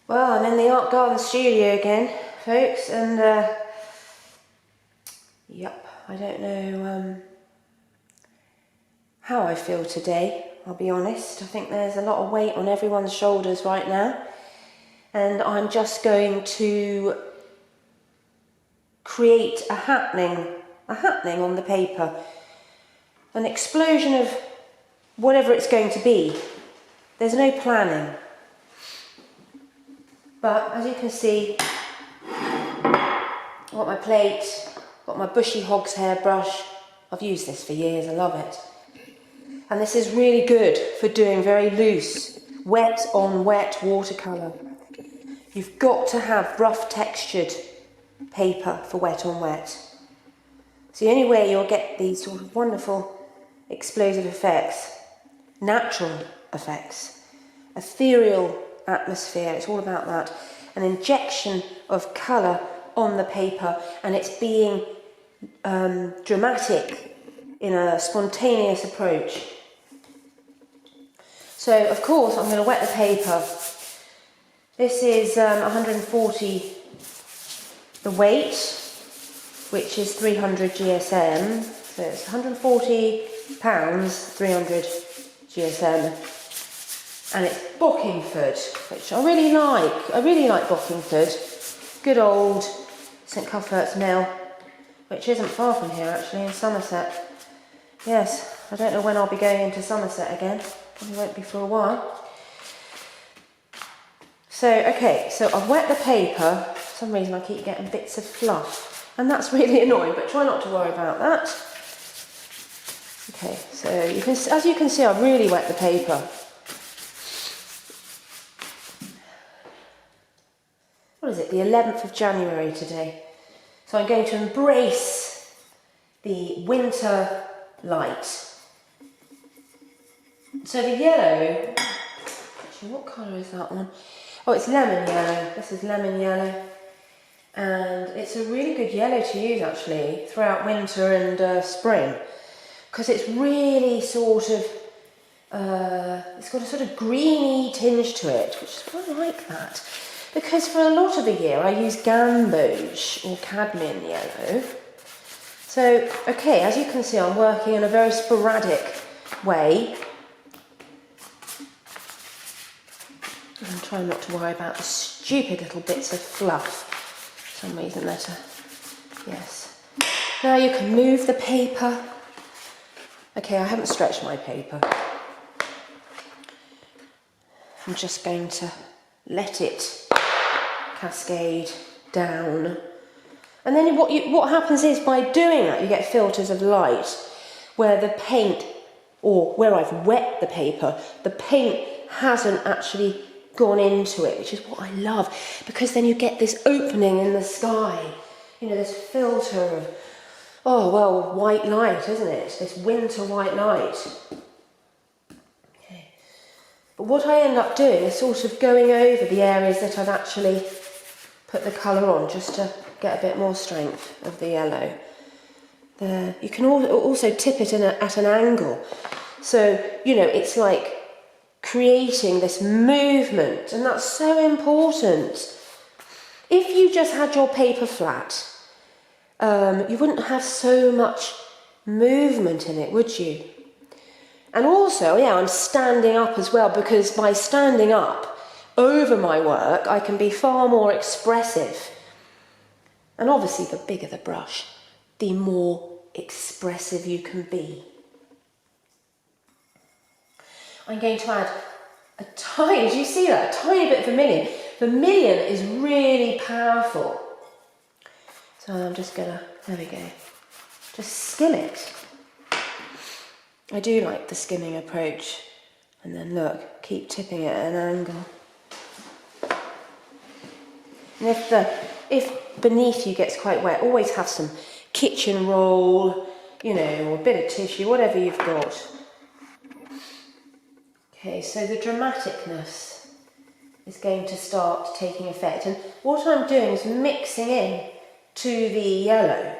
Well, I'm in the art garden studio again, folks, and yep, I don't know how I feel today, I'll be honest. I think there's a lot of weight on everyone's shoulders right now, and I'm just going to create a happening on the paper, an explosion of whatever it's going to be. There's no planning. But as you can see, I've got my plate, got my bushy hog's hair brush. I've used this for years, I love it. And this is really good for doing very loose, wet on wet watercolour. You've got to have rough textured paper for wet on wet. It's the only way you'll get these sort of wonderful explosive effects, natural effects, ethereal atmosphere. It's all about that. An injection of colour on the paper, and it's being dramatic in a spontaneous approach. So of course I'm going to wet the paper. This is 140 the weight, which is 300 GSM. So it's 140 pounds, 300 GSM. And it's Bockingford, which I really like. I really like Bockingford. Good old St Cuthbert's Mill, which isn't far from here actually, in Somerset. Yes, I don't know when I'll be going into Somerset again. Probably won't be for a while. So, okay, so I've wet the paper. For some reason I keep getting bits of fluff, and that's really annoying, but try not to worry about that. Okay, so you can, as you can see, I've really wet the paper. What is it, the 11th of January today. So I'm going to embrace the winter light. So the yellow, actually what colour is that one? Oh, it's lemon yellow. This is lemon yellow. And it's a really good yellow to use actually throughout winter and spring. Because it's really sort of, it's got a sort of greeny tinge to it, which is quite like that. Because for a lot of the year I use gamboge or cadmium yellow. So, okay, as you can see, I'm working in a very sporadic way. I'm trying not to worry about the stupid little bits of fluff. For some reason that yes. Now you can move the paper. Okay, I haven't stretched my paper. I'm just going to let it cascade down, and then what happens is by doing that you get filters of light where the paint, or where I've wet the paper, the paint hasn't actually gone into it, which is what I love, because then you get this opening in the sky, you know, this filter of, oh well, white light, isn't it? This winter white light. Okay. But what I end up doing is sort of going over the areas that I've actually put the colour on, just to get a bit more strength of the yellow. There. You can also tip it at an angle. So, you know, it's like creating this movement, and that's so important. If you just had your paper flat, you wouldn't have so much movement in it, would you? And also, yeah, I'm standing up as well, because by standing up over my work, I can be far more expressive. And obviously, the bigger the brush, the more expressive you can be. I'm going to add a tiny, did you see that? A tiny bit of vermilion. Vermilion is really powerful. So I'm just gonna, there we go, just skim it. I do like the skimming approach. And then look, keep tipping it at an angle. And if beneath you gets quite wet, always have some kitchen roll, you know, or a bit of tissue, whatever you've got. Okay, so the dramaticness is going to start taking effect. And what I'm doing is mixing in to the yellow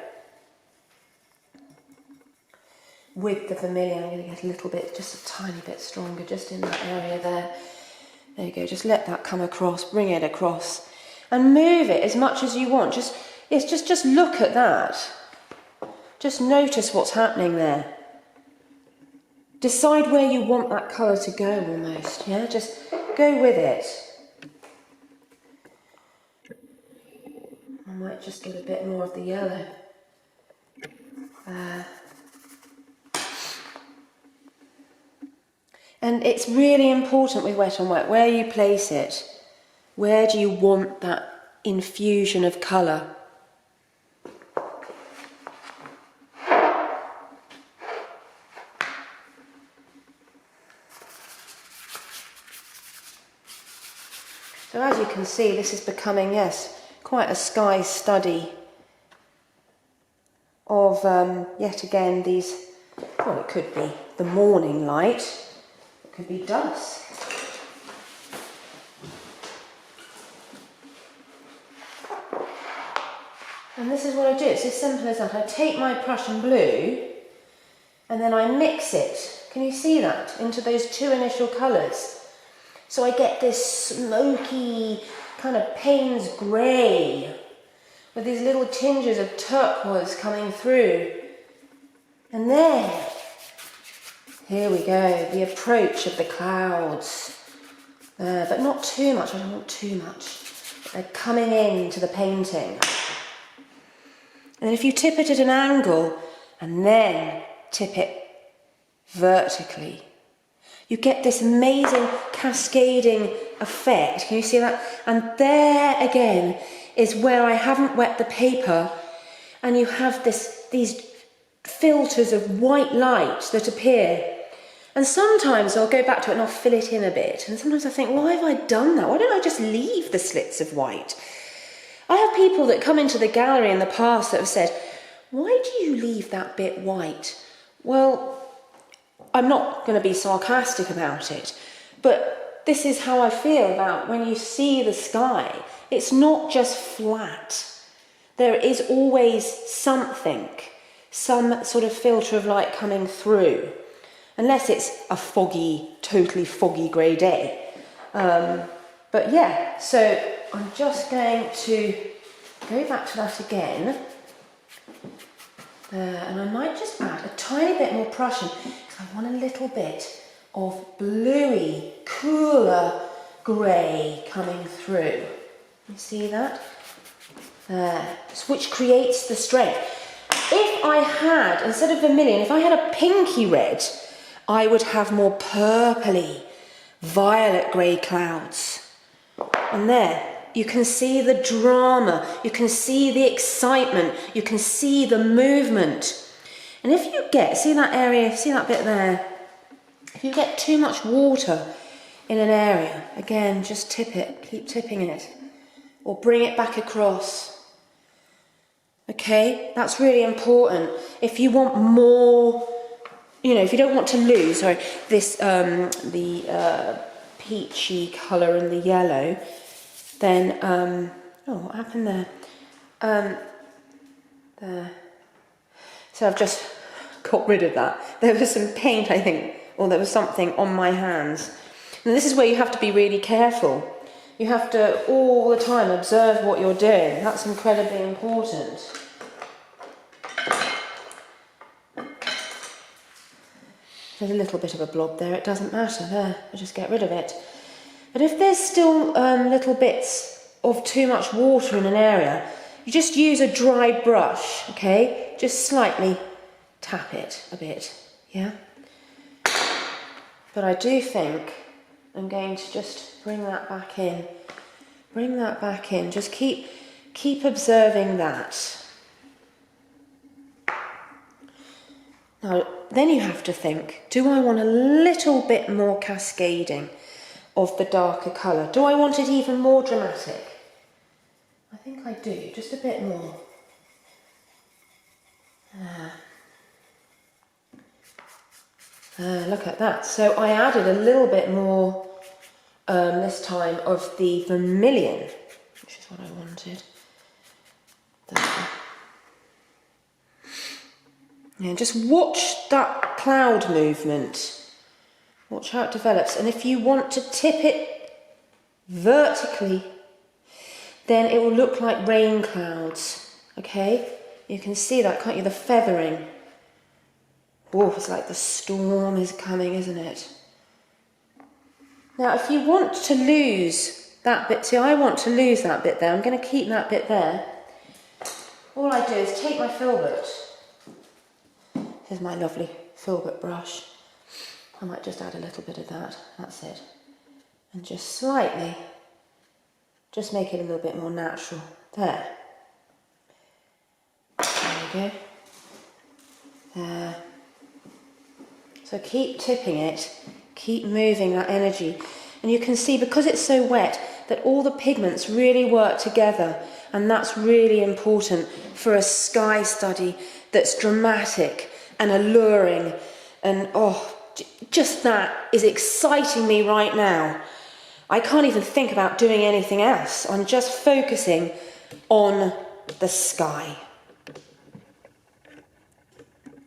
with the vermilion. I'm going to get a little bit, just a tiny bit stronger, just in that area there. There you go, just let that come across, bring it across, and move it as much as you want. Just look at that. Just notice what's happening there. Decide where you want that colour to go almost, yeah? Just go with it. I might just get a bit more of the yellow. And it's really important with wet on wet, where you place it. Where do you want that infusion of colour? So as you can see, this is becoming, yes, quite a sky study of, yet again, these, well, it could be the morning light, it could be dusk. And this is what I do, it's as simple as that. I take my Prussian blue and then I mix it, can you see that, into those two initial colours. So I get this smoky kind of Payne's grey with these little tinges of turquoise coming through. And then, here we go, the approach of the clouds. But not too much, I don't want too much. They're coming into the painting. And then if you tip it at an angle and then tip it vertically, you get this amazing cascading effect. Can you see that? And there again is where I haven't wet the paper, and you have these filters of white light that appear. And sometimes I'll go back to it and I'll fill it in a bit. And sometimes I think, why have I done that? Why don't I just leave the slits of white? I have people that come into the gallery in the past that have said, why do you leave that bit white? Well, I'm not going to be sarcastic about it, but this is how I feel about when you see the sky. It's not just flat. There is always something, some sort of filter of light coming through, unless it's a foggy, totally foggy grey day. But yeah, so I'm just going to go back to that again. And I might just add a tiny bit more Prussian, because I want a little bit of bluey, cooler grey coming through. You see that? Which creates the strength. If I had, instead of vermilion, if I had a pinky red, I would have more purpley, violet grey clouds. And there, you can see the drama, you can see the excitement, you can see the movement. And if you get, see that area, see that bit there? If you get too much water in an area, again, just tip it, keep tipping it, or bring it back across. Okay, that's really important. If you want more, you know, if you don't want to lose, this, the peachy colour and the yellow, then, oh, what happened there? There. So I've just got rid of that. There was some paint, I think, or there was something on my hands. And this is where you have to be really careful. You have to all the time observe what you're doing. That's incredibly important. There's a little bit of a blob there, it doesn't matter, there, I'll just get rid of it. But if there's still little bits of too much water in an area, you just use a dry brush, okay? Just slightly tap it a bit, yeah? But I do think I'm going to just bring that back in. Bring that back in, just keep observing that. Now, then you have to think, do I want a little bit more cascading of the darker colour? Do I want it even more dramatic? I think I do, just a bit more. Look at that. So I added a little bit more this time of the vermilion, which is what I wanted. There. Yeah, just watch that cloud movement. Watch how it develops. And if you want to tip it vertically, then it will look like rain clouds, okay? You can see that, can't you? The feathering. Oh, it's like the storm is coming, isn't it? Now, if you want to lose that bit, see, I want to lose that bit there. I'm going to keep that bit there. All I do is take my filbert. Here's my lovely filbert brush. I might just add a little bit of that. That's it. And just slightly, just make it a little bit more natural. There. There we go. There. So keep tipping it, keep moving that energy. And you can see, because it's so wet, that all the pigments really work together. And that's really important for a sky study that's dramatic and alluring. And oh, just that is exciting me right now. I can't even think about doing anything else. I'm just focusing on the sky.